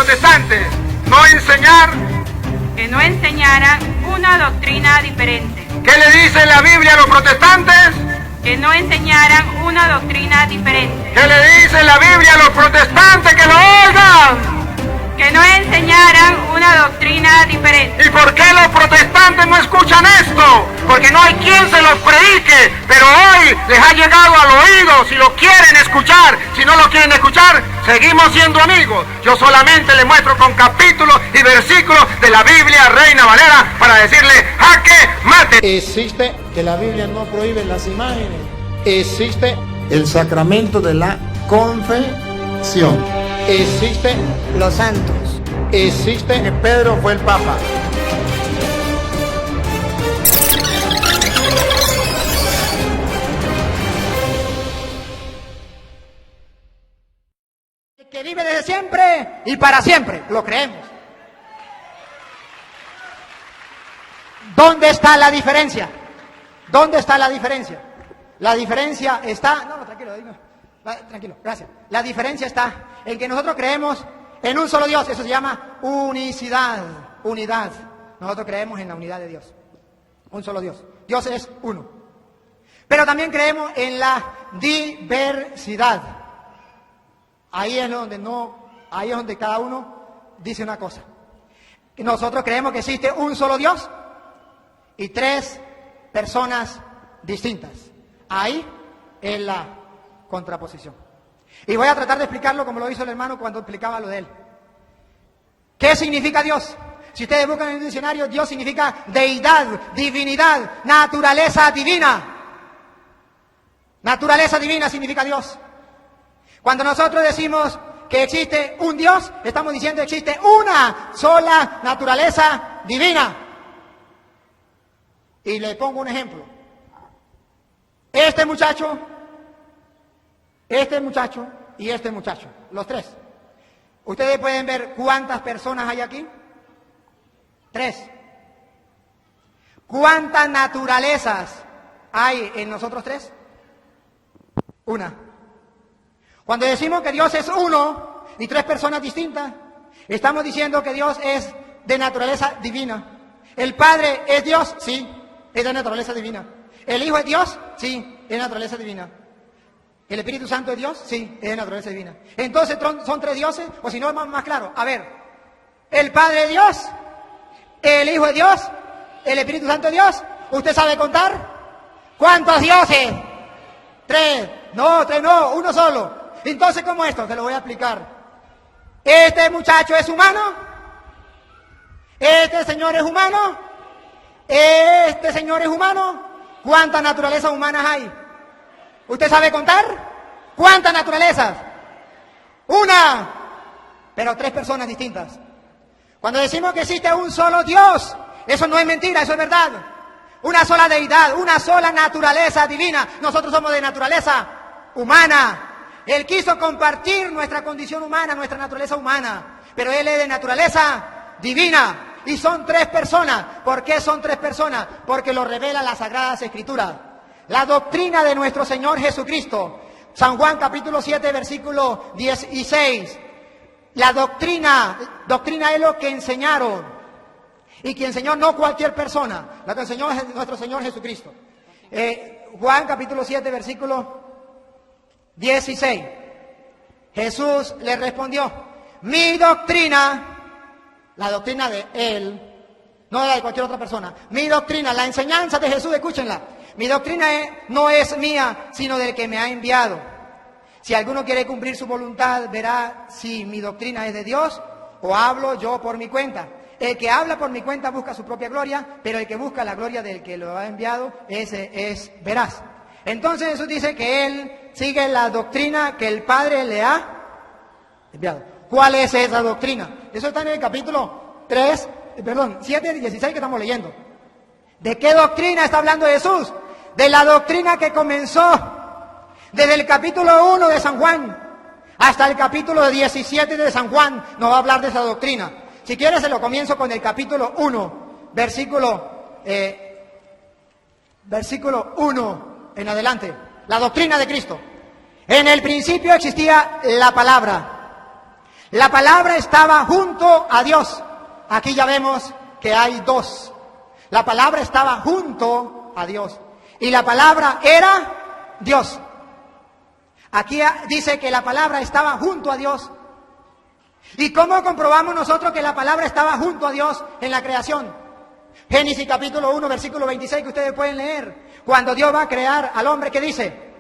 protestantes no enseñar. Que no enseñaran una doctrina diferente. ¿Qué le dice la Biblia a los protestantes? Que no enseñaran una doctrina diferente. ¿Qué le dice la Biblia a los protestantes que lo oigan? Que no enseñaran una doctrina diferente. ¿Y por qué los protestantes no escuchan esto? Porque no hay quien se los predique, pero hoy les ha llegado al oído. Si lo quieren escuchar, si no lo quieren escuchar, seguimos siendo amigos. Yo solamente les muestro con capítulos y versículos de la Biblia Reina Valera para decirle, jaque mate. Existe, que la Biblia no prohíbe las imágenes, existe el sacramento de la confesión, existe los santos, existe que Pedro fue el Papa. Que vive desde siempre y para siempre, lo creemos. ¿Dónde está la diferencia? ¿Dónde está la diferencia? La diferencia está... No, tranquilo, tranquilo, gracias. La diferencia está en que nosotros creemos en un solo Dios, eso se llama unicidad, unidad. Nosotros creemos en la unidad de Dios, un solo Dios. Dios es uno. Pero también creemos en la diversidad. Ahí es donde cada uno dice una cosa. Nosotros creemos que existe un solo Dios y tres personas distintas. Ahí es la contraposición. Y voy a tratar de explicarlo como lo hizo el hermano cuando explicaba lo de él. ¿Qué significa Dios? Si ustedes buscan en el diccionario, Dios significa deidad, divinidad, naturaleza divina. Naturaleza divina significa Dios. Cuando nosotros decimos que existe un Dios, estamos diciendo que existe una sola naturaleza divina. Y le pongo un ejemplo. Este muchacho y este muchacho, los tres. Ustedes pueden ver cuántas personas hay aquí. 3. ¿Cuántas naturalezas hay en nosotros tres? 1. Cuando decimos que Dios es uno y tres personas distintas, estamos diciendo que Dios es de naturaleza divina. ¿El Padre es Dios? Sí, es de naturaleza divina. ¿El Hijo es Dios? Sí, es de naturaleza divina. ¿El Espíritu Santo es Dios? Sí, es de naturaleza divina. Entonces, ¿son tres dioses? O si no, es más claro. A ver, ¿el Padre es Dios? ¿El Hijo es Dios? ¿El Espíritu Santo es Dios? ¿Usted sabe contar? ¿Cuántos dioses? 3. No, 3 no, uno solo. Entonces, ¿cómo esto? Te lo voy a explicar. ¿Este muchacho es humano? ¿Este señor es humano? ¿Este señor es humano? ¿Cuántas naturalezas humanas hay? ¿Usted sabe contar? ¿Cuántas naturalezas? 1. Pero 3 personas distintas. Cuando decimos que existe un solo Dios, eso no es mentira, eso es verdad. Una sola deidad, una sola naturaleza divina. Nosotros somos de naturaleza humana. Él quiso compartir nuestra condición humana, nuestra naturaleza humana, pero Él es de naturaleza divina. Y son 3 personas. ¿Por qué son 3 personas? Porque lo revela las Sagradas Escrituras. La doctrina de nuestro Señor Jesucristo. San Juan capítulo 7, versículo 16. La doctrina es lo que enseñaron. Y que enseñó no cualquier persona, lo que enseñó es nuestro Señor Jesucristo. Juan capítulo 7, versículo 16. Jesús le respondió, mi doctrina, la doctrina de Él, no la de cualquier otra persona, mi doctrina, la enseñanza de Jesús, escúchenla, mi doctrina no es mía, sino del que me ha enviado. Si alguno quiere cumplir su voluntad, verá si mi doctrina es de Dios o hablo yo por mi cuenta. El que habla por mi cuenta busca su propia gloria, pero el que busca la gloria del que lo ha enviado, ese es veraz. Entonces Jesús dice que Él sigue la doctrina que el Padre le ha enviado. ¿Cuál es esa doctrina? Eso está en el capítulo 7 y 16 que estamos leyendo. ¿De qué doctrina está hablando Jesús? De la doctrina que comenzó desde el capítulo 1 de San Juan hasta el capítulo 17 de San Juan. Nos va a hablar de esa doctrina. Si quieres, se lo comienzo con el capítulo 1, versículo 1 en adelante. La doctrina de Cristo. En el principio existía la palabra. La palabra estaba junto a Dios. Aquí ya vemos que hay dos. La palabra estaba junto a Dios. Y la palabra era Dios. Aquí dice que la palabra estaba junto a Dios. ¿Y cómo comprobamos nosotros que la palabra estaba junto a Dios en la creación? Génesis capítulo 1, versículo 26, que ustedes pueden leer. Cuando Dios va a crear al hombre, ¿qué dice?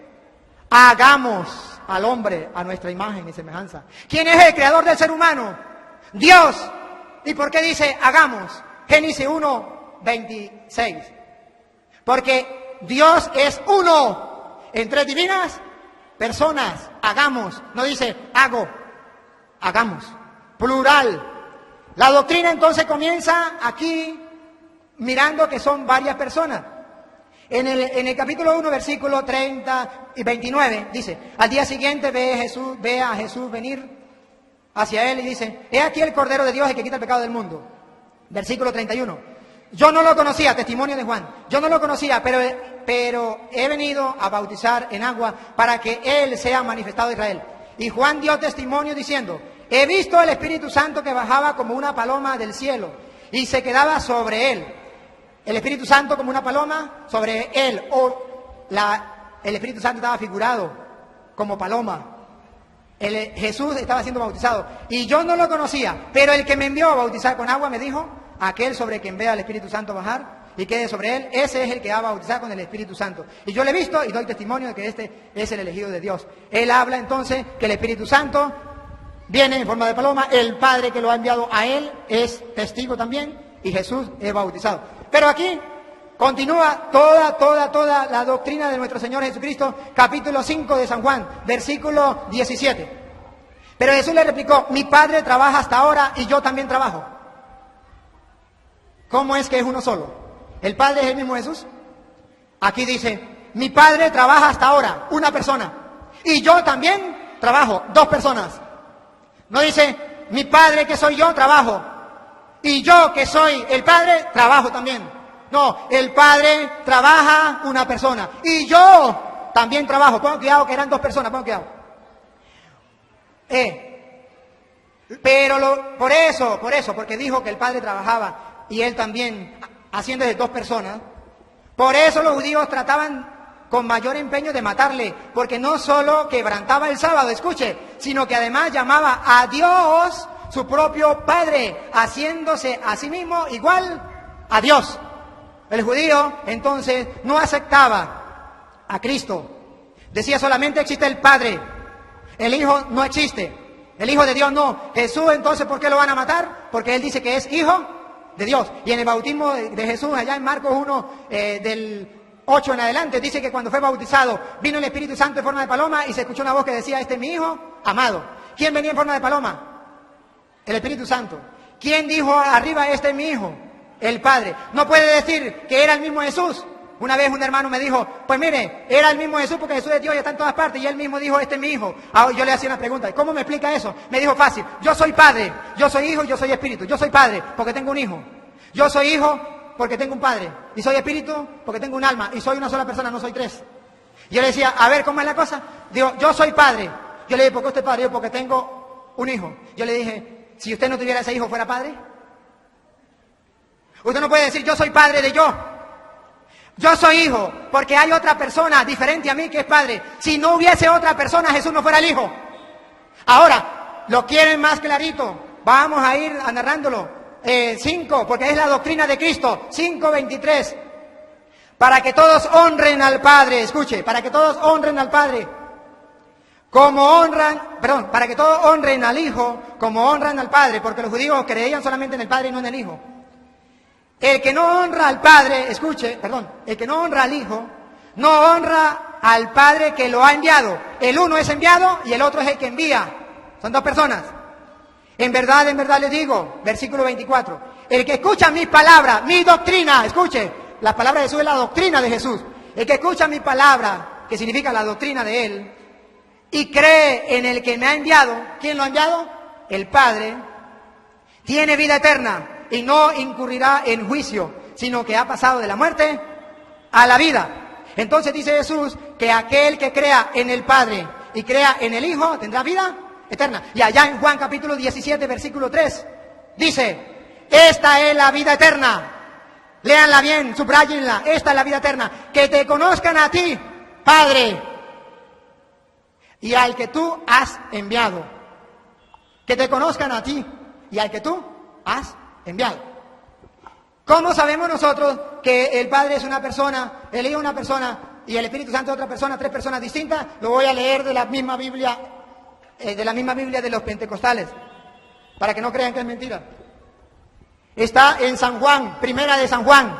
Hagamos al hombre a nuestra imagen y semejanza. ¿Quién es el creador del ser humano? Dios. ¿Y por qué dice hagamos? Génesis 1, 26. Porque Dios es uno en tres divinas personas. Hagamos. No dice hago. Hagamos. Plural. La doctrina entonces comienza aquí mirando que son varias personas. En el capítulo 1, versículo 30 y 29, dice, al día siguiente ve a Jesús venir hacia él y dice, he aquí el Cordero de Dios, el que quita el pecado del mundo. Versículo 31. Yo no lo conocía, testimonio de Juan. Yo no lo conocía, pero he venido a bautizar en agua para que Él sea manifestado a Israel. Y Juan dio testimonio diciendo, he visto el Espíritu Santo que bajaba como una paloma del cielo y se quedaba sobre Él. El Espíritu Santo como una paloma sobre Él. El Espíritu Santo estaba figurado como paloma. Jesús estaba siendo bautizado. Y yo no lo conocía, pero el que me envió a bautizar con agua me dijo, aquel sobre quien vea al Espíritu Santo bajar y quede sobre él, ese es el que va a bautizar con el Espíritu Santo. Y yo le he visto y doy testimonio de que este es el elegido de Dios. Él habla entonces que el Espíritu Santo viene en forma de paloma, el Padre que lo ha enviado a él es testigo también y Jesús es bautizado. Pero aquí continúa toda la doctrina de nuestro Señor Jesucristo, capítulo 5 de San Juan, versículo 17. Pero Jesús le replicó, mi Padre trabaja hasta ahora y yo también trabajo. ¿Cómo es que es uno solo? ¿El Padre es el mismo Jesús? Aquí dice, mi Padre trabaja hasta ahora, una persona. Y yo también trabajo, dos personas. No dice, mi Padre que soy yo trabajo. Y yo que soy el Padre trabajo también. No, el Padre trabaja una persona. Y yo también trabajo. Pongan cuidado que eran dos personas, pongan cuidado. Pero por eso, porque dijo que el Padre trabajaba y él también, haciendo de dos personas, por eso los judíos trataban con mayor empeño de matarle, porque no solo quebrantaba el sábado, escuche, sino que además llamaba a Dios su propio Padre, haciéndose a sí mismo igual a Dios. El judío entonces no aceptaba a Cristo, decía solamente existe el Padre, el Hijo no existe, el Hijo de Dios no. Jesús entonces, ¿por qué lo van a matar? Porque él dice que es Hijo de Dios. Y en el bautismo de Jesús, allá en Marcos 1, del 8 en adelante, dice que cuando fue bautizado, vino el Espíritu Santo en forma de paloma y se escuchó una voz que decía, este es mi Hijo amado. ¿Quién venía en forma de paloma? El Espíritu Santo. ¿Quién dijo arriba, este es mi Hijo? El Padre. No puede decir que era el mismo Jesús. Una vez un hermano me dijo, pues mire, era el mismo Jesús porque Jesús es Dios y está en todas partes. Y él mismo dijo, este es mi Hijo. Yo le hacía una pregunta, ¿cómo me explica eso? Me dijo fácil, yo soy Padre, yo soy Hijo, yo soy Espíritu. Yo soy Padre porque tengo un Hijo. Yo soy Hijo porque tengo un Padre. Y soy Espíritu porque tengo un alma. Y soy una sola persona, no soy tres. Yo le decía, a ver, ¿cómo es la cosa? Digo, yo soy Padre. Yo le dije, ¿por qué usted es Padre? Yo, porque tengo un Hijo. Yo le dije, si usted no tuviera ese Hijo, ¿fuera Padre? Usted no puede decir, yo soy Padre de yo. Yo soy Hijo, porque hay otra persona diferente a mí que es Padre. Si no hubiese otra persona, Jesús no fuera el Hijo. Ahora, lo quieren más clarito. Vamos a ir narrándolo. 5, porque es la doctrina de Cristo. 5:23. Para que todos honren al Padre. Escuche, para que todos honren al Padre. Para que todos honren al Hijo como honran al Padre. Porque los judíos creían solamente en el Padre y no en el Hijo. El que no honra al Padre, el que no honra al Hijo, no honra al Padre que lo ha enviado. El uno es enviado y el otro es el que envía. Son dos personas. En verdad les digo, versículo 24, el que escucha mis palabras, mi doctrina, escuche, la palabra de Jesús es la doctrina de Jesús. El que escucha mi palabra, que significa la doctrina de Él, y cree en el que me ha enviado, ¿quién lo ha enviado? El Padre, tiene vida eterna. Y no incurrirá en juicio, sino que ha pasado de la muerte a la vida. Entonces dice Jesús que aquel que crea en el Padre y crea en el Hijo tendrá vida eterna. Y allá en Juan capítulo 17, versículo 3, dice, esta es la vida eterna. Léanla bien, subrayenla. Esta es la vida eterna. Que te conozcan a ti, Padre, y al que tú has enviado. Que te conozcan a ti y al que tú has enviado. ¿Cómo sabemos nosotros que el Padre es una persona, el Hijo es una persona y el Espíritu Santo es otra persona, tres personas distintas? Lo voy a leer de la misma Biblia de los pentecostales, para que no crean que es mentira. Está en San Juan, Primera de San Juan,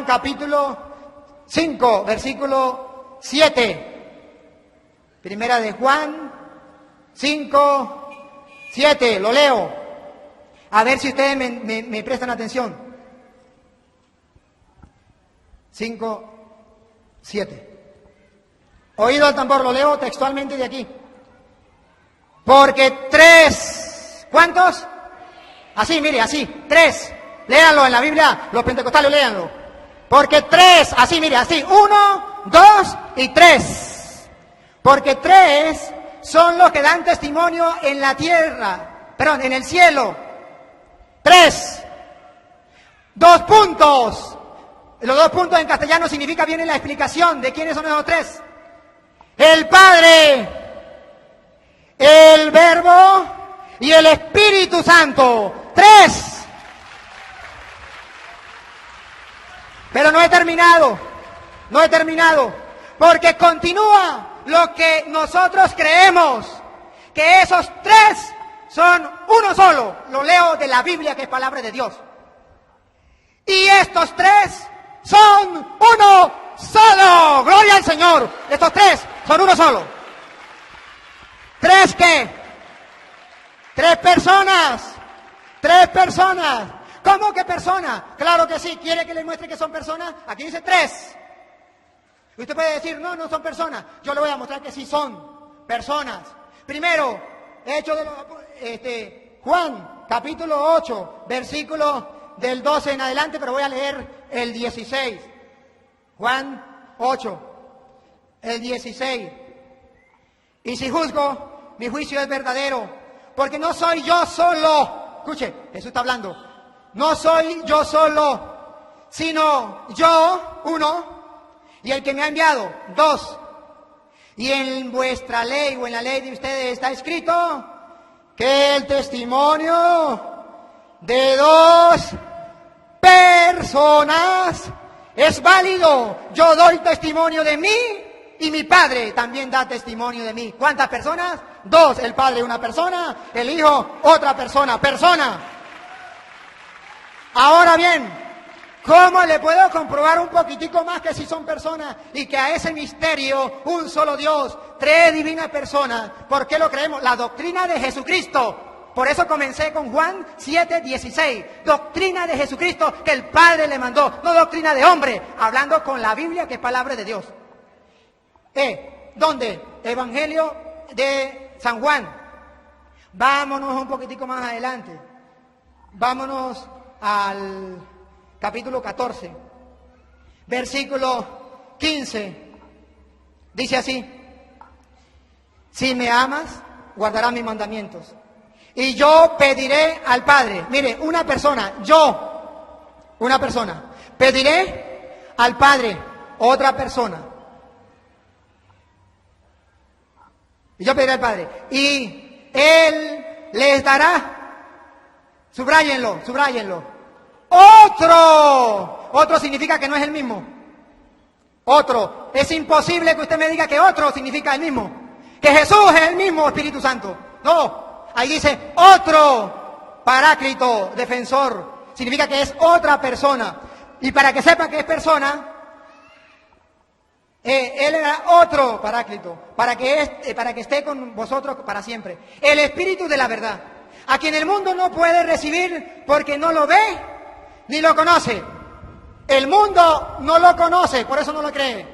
capítulo 5, versículo 7. Primera de Juan 5, 7, lo leo. A ver si ustedes me prestan atención. 5, 7. Oído al tambor, lo leo textualmente de aquí. Porque tres, ¿cuántos? Así, mire, así, tres. Léanlo en la Biblia, los pentecostales léanlo. Porque tres, así, mire, así, 1, 2 y 3. Porque tres son los que dan testimonio en la tierra, perdón, en el cielo. 3. 2 puntos. Los 2 puntos en castellano significa, viene la explicación de quiénes son esos tres. El Padre, el Verbo y el Espíritu Santo. 3. Pero no he terminado, porque continúa lo que nosotros creemos, que esos tres son uno solo. Lo leo de la Biblia, que es palabra de Dios. Y estos tres son uno solo. Gloria al Señor. Estos tres son uno solo. ¿Tres qué? 3 personas. 3 personas. ¿Cómo que personas? Claro que sí. ¿Quiere que le muestre que son personas? Aquí dice 3. Usted puede decir, no, no son personas. Yo le voy a mostrar que sí son personas. Primero, Hechos de los, Juan, capítulo 8, versículo del 12 en adelante, pero voy a leer el 16. Juan 8, el 16. Y si juzgo, mi juicio es verdadero, porque no soy yo solo. Escuche, Jesús está hablando. No soy yo solo, sino yo, 1, y el que me ha enviado, 2. Y en vuestra ley o en la ley de ustedes está escrito que el testimonio de 2 personas es válido. Yo doy testimonio de mí y mi Padre también da testimonio de mí. ¿Cuántas personas? 2. El Padre una persona, el Hijo otra persona. Persona. Ahora bien, ¿cómo le puedo comprobar un poquitico más que si son personas y que a ese misterio, un solo Dios, 3 divinas personas? ¿Por qué lo creemos? La doctrina de Jesucristo. Por eso comencé con Juan 7:16. Doctrina de Jesucristo que el Padre le mandó, no doctrina de hombre, hablando con la Biblia que es palabra de Dios. ¿Dónde? Evangelio de San Juan. Vámonos un poquitico más adelante. Vámonos al capítulo 14, versículo 15, dice así: si me amas, guardarás mis mandamientos, y yo pediré al Padre. Mire, una persona, una persona, pediré al Padre, otra persona, y yo pediré al Padre, y Él les dará, subráyenlo, otro significa que no es el mismo. Otro. Es imposible que usted me diga que otro significa el mismo. Que Jesús es el mismo Espíritu Santo. No. Ahí dice otro paráclito, defensor. Significa que es otra persona. Y para que sepa que es persona, Él era otro paráclito. Para que esté con vosotros para siempre. El Espíritu de la verdad. A quien el mundo no puede recibir porque no lo ve ni lo conoce. El mundo no lo conoce, por eso no lo cree.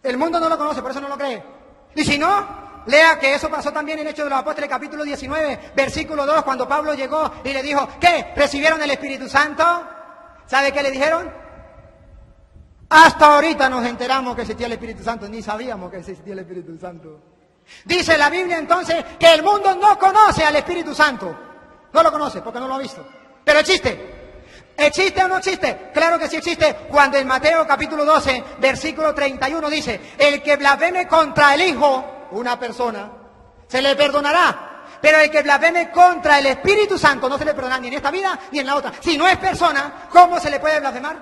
El mundo no lo conoce, por eso no lo cree. Y si no, lea que eso pasó también en Hechos de los Apóstoles, capítulo 19, versículo 2, cuando Pablo llegó y le dijo, ¿qué? ¿Recibieron el Espíritu Santo? ¿Sabe qué le dijeron? Hasta ahorita nos enteramos que existía el Espíritu Santo, ni sabíamos que existía el Espíritu Santo. Dice la Biblia entonces que el mundo no conoce al Espíritu Santo. No lo conoce porque no lo ha visto. Pero existe. ¿Existe o no existe? Claro que sí existe. Cuando en Mateo capítulo 12, versículo 31 dice, el que blasfeme contra el Hijo, una persona, se le perdonará. Pero el que blasfeme contra el Espíritu Santo no se le perdonará ni en esta vida ni en la otra. Si no es persona, ¿cómo se le puede blasfemar?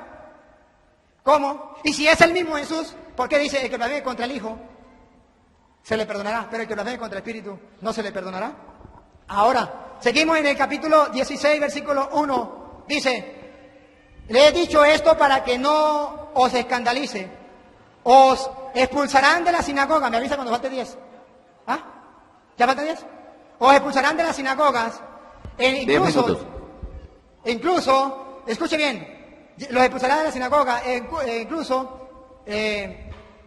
¿Cómo? Y si es el mismo Jesús, ¿por qué dice el que blasfeme contra el Hijo se le perdonará? Pero el que blasfeme contra el Espíritu no se le perdonará. Ahora, seguimos en el capítulo 16, versículo 1. Dice, le he dicho esto para que no os escandalice. Os expulsarán de la sinagoga. ¿Me avisa cuando falte 10? ¿Ah? ¿Ya falta 10? Os expulsarán de las sinagogas. Incluso, escuche bien, los expulsarán de la sinagoga. Incluso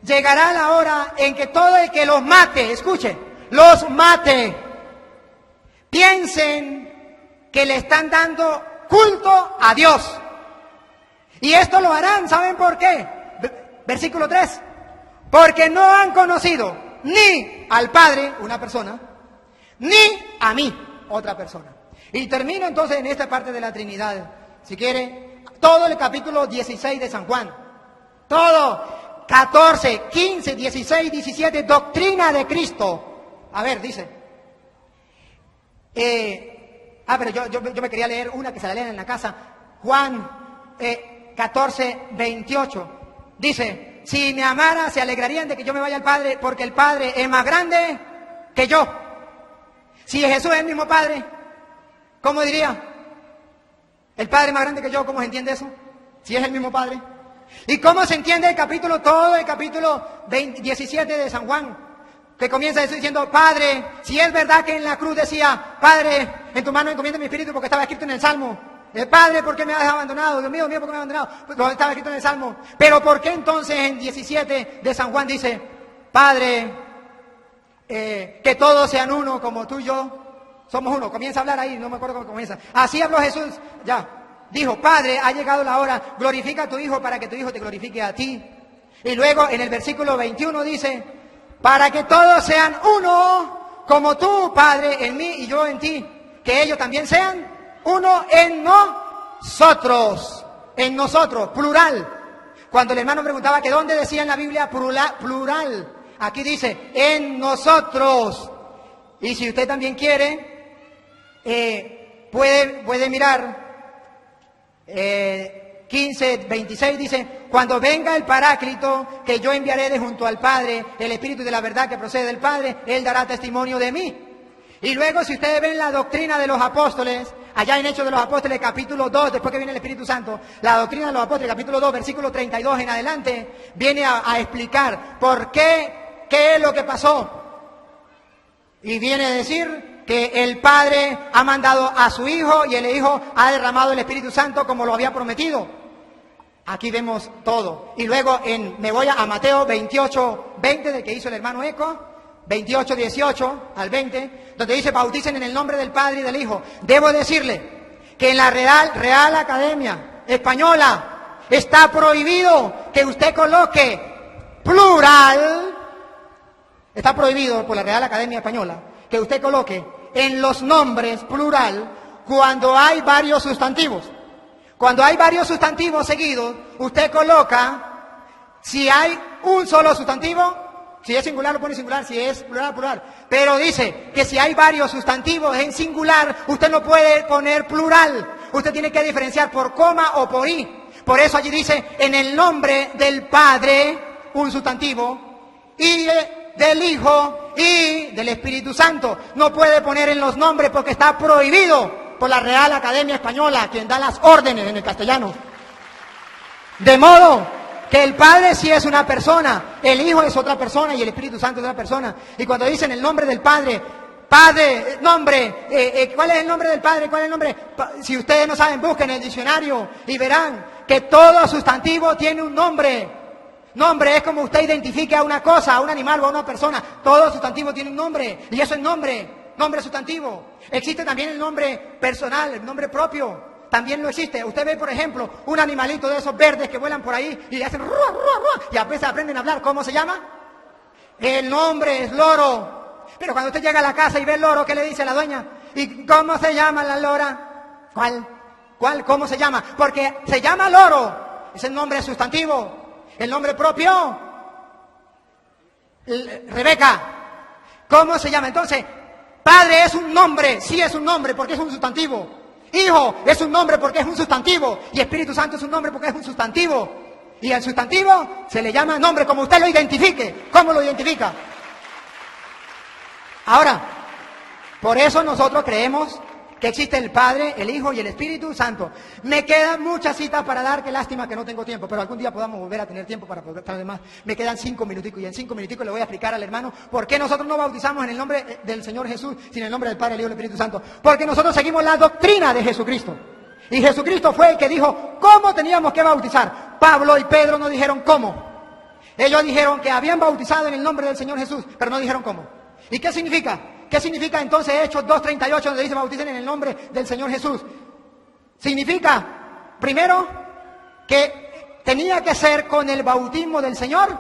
llegará la hora en que todo el que los mate, escuche, los mate, piensen que le están dando culto a Dios. Y esto lo harán, ¿saben por qué? Versículo 3. Porque no han conocido ni al Padre, una persona, ni a mí, otra persona. Y termino entonces en esta parte de la Trinidad. Si quiere, todo el capítulo 16 de San Juan. Todo. 14, 15, 16, 17, doctrina de Cristo. A ver, dice. Pero yo me quería leer una que se la leen en la casa. Juan 14, 28. Dice, si me amara, se alegrarían de que yo me vaya al Padre, porque el Padre es más grande que yo. Si Jesús es el mismo Padre, ¿cómo diría? El Padre es más grande que yo, ¿cómo se entiende eso? Si es el mismo Padre. ¿Y cómo se entiende el capítulo, todo el capítulo 17 de San Juan? Que comienza diciendo, Padre, si es verdad que en la cruz decía, Padre, en tu mano encomiendo mi espíritu, porque estaba escrito en el Salmo. Padre, ¿por qué me has abandonado? Dios mío, ¿por qué me has abandonado? Pues estaba escrito en el Salmo. Pero ¿por qué entonces en 17 de San Juan dice, Padre, que todos sean uno como tú y yo somos uno? Comienza a hablar ahí, no me acuerdo cómo comienza. Así habló Jesús, ya. Dijo, Padre, ha llegado la hora, glorifica a tu Hijo para que tu Hijo te glorifique a ti. Y luego en el versículo 21 dice, para que todos sean uno como tú, Padre, en mí y yo en ti. Que ellos también sean uno en nosotros, plural. Cuando el hermano preguntaba que dónde decía en la Biblia plural, aquí dice, en nosotros. Y si usted también quiere, puede mirar, 15, 26 dice, cuando venga el Paráclito, que yo enviaré de junto al Padre, el Espíritu de la verdad que procede del Padre, Él dará testimonio de mí. Y luego si ustedes ven la doctrina de los apóstoles, allá en Hechos de los Apóstoles, capítulo 2, después que viene el Espíritu Santo, la doctrina de los apóstoles, capítulo 2, versículo 32 en adelante, viene a explicar por qué es lo que pasó. Y viene a decir que el Padre ha mandado a su Hijo y el Hijo ha derramado el Espíritu Santo como lo había prometido. Aquí vemos todo. Y luego me voy a Mateo 28, 20, del que hizo el hermano Eco. 28, 18 al 20, donde dice, bauticen en el nombre del Padre y del Hijo. Debo decirle que en la Real Academia Española está prohibido que usted coloque plural, está prohibido por la Real Academia Española que usted coloque en los nombres plural cuando hay varios sustantivos. Cuando hay varios sustantivos seguidos, usted coloca, si hay un solo sustantivo, si es singular lo pone singular, si es plural, plural. Pero dice que si hay varios sustantivos en singular, usted no puede poner plural. Usted tiene que diferenciar por coma o por i. Por eso allí dice, en el nombre del Padre, un sustantivo, y del Hijo y del Espíritu Santo. No puede poner en los nombres porque está prohibido por la Real Academia Española, quien da las órdenes en el castellano. De modo que el Padre sí es una persona, el Hijo es otra persona y el Espíritu Santo es otra persona. Y cuando dicen el nombre del Padre, Padre, nombre, ¿cuál es el nombre del Padre? ¿Cuál es el nombre? Si ustedes no saben, busquen el diccionario y verán que todo sustantivo tiene un nombre. Nombre es como usted identifique a una cosa, a un animal o a una persona. Todo sustantivo tiene un nombre y eso es nombre, nombre sustantivo. Existe también el nombre personal, el nombre propio. También lo existe. Usted ve, por ejemplo, un animalito de esos verdes que vuelan por ahí y le hacen ruah, ruah, ruah, y a veces aprenden a hablar. ¿Cómo se llama? El nombre es loro. Pero cuando usted llega a la casa y ve el loro, ¿qué le dice la dueña? ¿Y cómo se llama la lora? ¿Cuál? ¿Cómo se llama? Porque se llama loro. Es el nombre sustantivo. El nombre propio. Rebeca. ¿Cómo se llama? Entonces, padre es un nombre. Sí es un nombre porque es un sustantivo. Hijo es un nombre porque es un sustantivo. Y Espíritu Santo es un nombre porque es un sustantivo. Y al sustantivo se le llama nombre como usted lo identifique. ¿Cómo lo identifica? Ahora, por eso nosotros creemos que existe el Padre, el Hijo y el Espíritu Santo. Me quedan muchas citas para dar, qué lástima que no tengo tiempo, pero algún día podamos volver a tener tiempo para poder traer más. Me quedan 5 minuticos y en 5 minuticos le voy a explicar al hermano por qué nosotros no bautizamos en el nombre del Señor Jesús, sino en el nombre del Padre, el Hijo y el Espíritu Santo. Porque nosotros seguimos la doctrina de Jesucristo. Y Jesucristo fue el que dijo cómo teníamos que bautizar. Pablo y Pedro no dijeron cómo. Ellos dijeron que habían bautizado en el nombre del Señor Jesús, pero no dijeron cómo. ¿Y qué significa? ¿Qué significa entonces Hechos 2:38 donde dice bauticen en el nombre del Señor Jesús? Significa, primero, que tenía que ser con el bautismo del Señor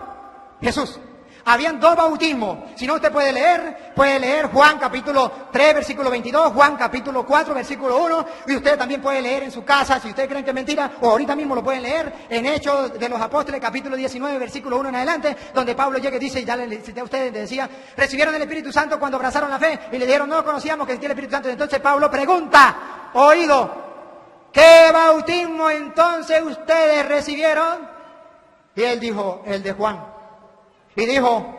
Jesús. Habían 2 bautismos. Si no, usted puede leer Juan capítulo 3, versículo 22, Juan capítulo 4, versículo 1, y usted también puede leer en su casa, si ustedes creen que es mentira, o ahorita mismo lo pueden leer, en Hechos de los Apóstoles, capítulo 19, versículo 1 en adelante, donde Pablo llega y dice, ya le cité a ustedes, decía, recibieron el Espíritu Santo cuando abrazaron la fe, y le dijeron, no conocíamos que existía el Espíritu Santo. Entonces Pablo pregunta, oído, ¿qué bautismo entonces ustedes recibieron? Y él dijo, el de Juan. Y dijo,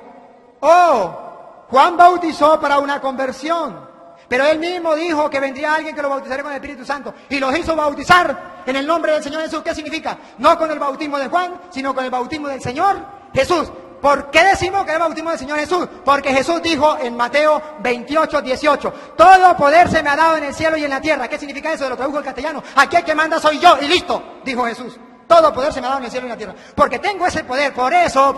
Juan bautizó para una conversión, pero él mismo dijo que vendría alguien que lo bautizaría con el Espíritu Santo. Y los hizo bautizar en el nombre del Señor Jesús. ¿Qué significa? No con el bautismo de Juan, sino con el bautismo del Señor Jesús. ¿Por qué decimos que es el bautismo del Señor Jesús? Porque Jesús dijo en Mateo 28:18, todo poder se me ha dado en el cielo y en la tierra. ¿Qué significa eso? Lo tradujo el castellano. Aquí el que manda soy yo y listo, dijo Jesús. Todo poder se me ha dado en el cielo y en la tierra. Porque tengo ese poder, por eso,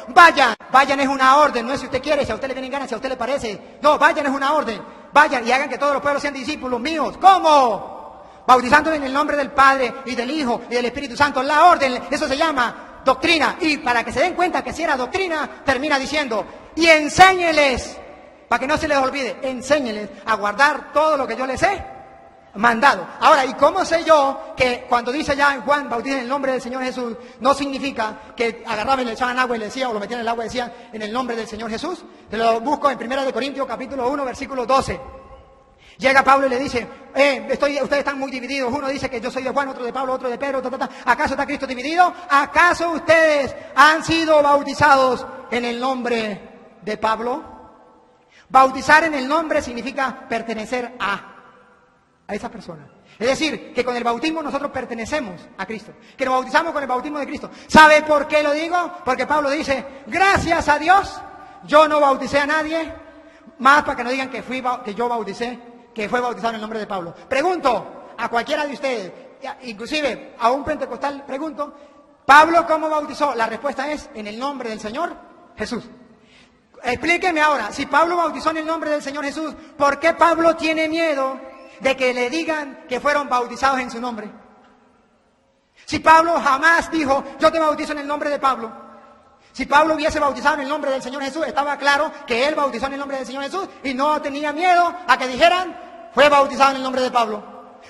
vayan es una orden, no es si usted quiere, si a usted le vienen ganas, si a usted le parece. No, vayan es una orden. Vayan y hagan que todos los pueblos sean discípulos míos. ¿Cómo? Bautizándome en el nombre del Padre y del Hijo y del Espíritu Santo. La orden, eso se llama doctrina. Y para que se den cuenta que si era doctrina, termina diciendo, y enséñeles, para que no se les olvide, enséñeles a guardar todo lo que yo les he mandado. Ahora, ¿y cómo sé yo que cuando dice ya en Juan, bauticen en el nombre del Señor Jesús, no significa que agarraban y le echaban agua y le decían, o lo metían en el agua y decían, en el nombre del Señor Jesús? Te lo busco en 1 Corintios capítulo 1, versículo 12. Llega Pablo y le dice, ustedes están muy divididos. Uno dice que yo soy de Juan, otro de Pablo, otro de Pedro, ¿Acaso está Cristo dividido? ¿Acaso ustedes han sido bautizados en el nombre de Pablo? Bautizar en el nombre significa pertenecer a esa persona. Es decir, que con el bautismo nosotros pertenecemos a Cristo, que nos bautizamos con el bautismo de Cristo. ¿Sabe por qué lo digo? Porque Pablo dice, gracias a Dios, yo no bauticé a nadie, más para que no digan que yo bauticé, que fue bautizado en el nombre de Pablo. Pregunto a cualquiera de ustedes, inclusive a un pentecostal, pregunto, ¿Pablo cómo bautizó? La respuesta es, en el nombre del Señor Jesús. Explíqueme ahora, si Pablo bautizó en el nombre del Señor Jesús, ¿por qué Pablo tiene miedo de que le digan que fueron bautizados en su nombre? Si Pablo jamás dijo, yo te bautizo en el nombre de Pablo. Si Pablo hubiese bautizado en el nombre del Señor Jesús, estaba claro que él bautizó en el nombre del Señor Jesús y no tenía miedo a que dijeran, fue bautizado en el nombre de Pablo.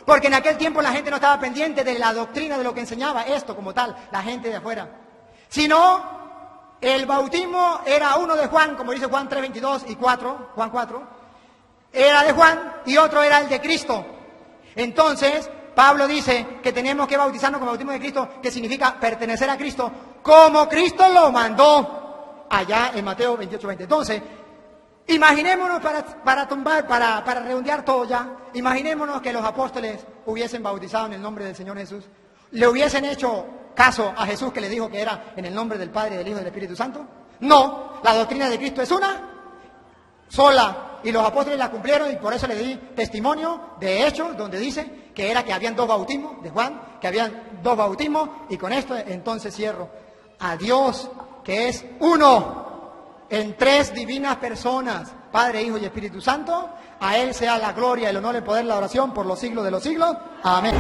Porque en aquel tiempo la gente no estaba pendiente de la doctrina de lo que enseñaba esto como tal, la gente de afuera. Sino, el bautismo era uno de Juan, como dice Juan 3:22 y 4, Juan 4. Era de Juan y otro era el de Cristo. Entonces, Pablo dice que tenemos que bautizarnos con el bautismo de Cristo, que significa pertenecer a Cristo, como Cristo lo mandó allá en Mateo 28:20. Entonces, imaginémonos para redondear todo ya, imaginémonos que los apóstoles hubiesen bautizado en el nombre del Señor Jesús, le hubiesen hecho caso a Jesús que le dijo que era en el nombre del Padre, del Hijo y del Espíritu Santo. No, la doctrina de Cristo es una sola. Y los apóstoles la cumplieron y por eso le di testimonio de Hechos, donde dice que habían 2 bautismos, de Juan, que habían 2 bautismos, y con esto entonces cierro. A Dios, que es uno, en 3 divinas personas, Padre, Hijo y Espíritu Santo, a Él sea la gloria, el honor, el poder, la oración por los siglos de los siglos. Amén.